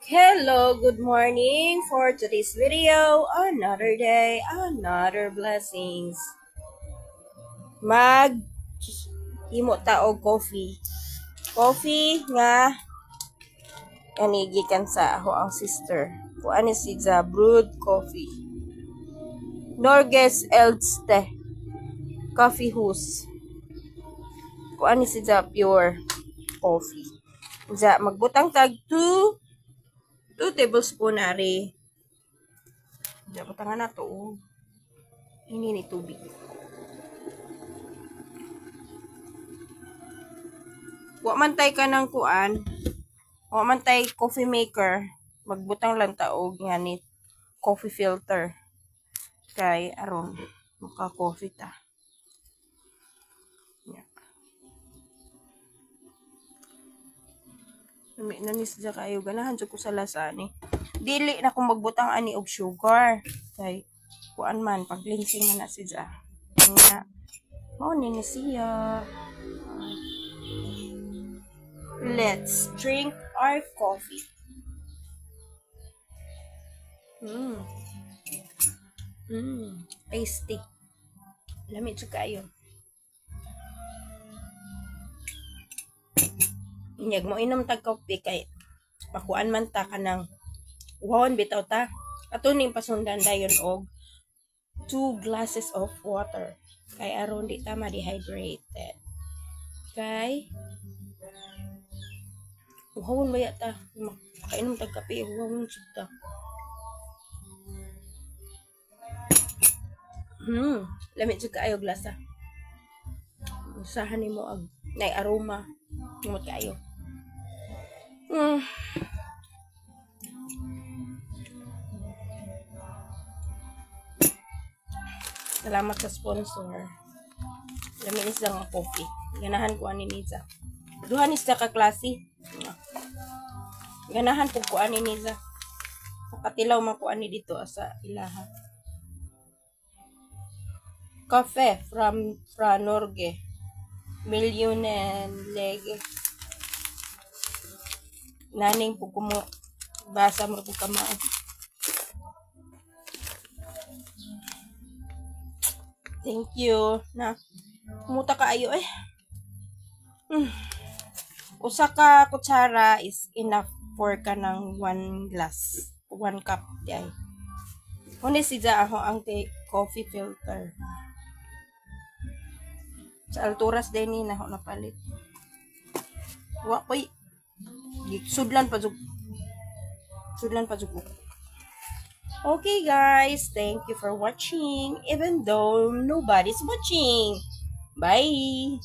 Hello, good morning. For today's video, another day, another blessings. Himo ta og coffee. Coffee nga gikan sa ako ang sister. Kuan ni siya brewed coffee. Norges Eldste Coffee House. Kuan ni siya pure coffee. Diya magbutang tag 2 tablespoon ari. Diya butangan na to. Ini ni tubig. Wa man tay ka ng kuan. Wa man tay coffee maker. Magbutang lang taog nga ni coffee filter. Kay aron maka coffee ta. Namis dya kayo. Ganahan dyan ko sa lasa ni. Dili na kung magbutang ani og sugar. Kay, kuan man, paglinsing man na siya. Nga, mao ni siya. Let's drink our coffee. Tasty. Lamig dyan kayo. Inyag mo inom tag kopi kay pakuan man ta kanang wawon bitaw ta. Ato ning pasundan dayon og 2 glasses of water. Kay aron di ta ma-dehydrated. Kay wawon baya ta. Makainom tag kape wawon jud ta. Lamig jud kaayo glasa. Usahan nimo ang nay aroma. Nimot kaayo. Salamat sa sponsor. Laminis lang ang coffee. Ganahan ko ani niza. Duha ni sa kaklase. Ganahan ko ani niza. Nakatilaw man ko ani dito sa ilaha. Cafe from Norge. Millionen lege. Naning po kumo basa mo po kamao. Thank you. Na kumuta kaayo eh. Usa ka kutsara is enough for kanang 1 glass, 1 cup di ay. Huni siya ako ang coffee filter. Sa alturas din ni na napalit. Wa koy sudlan pa jud. Okay guys, thank you for watching even though nobody's watching. Bye.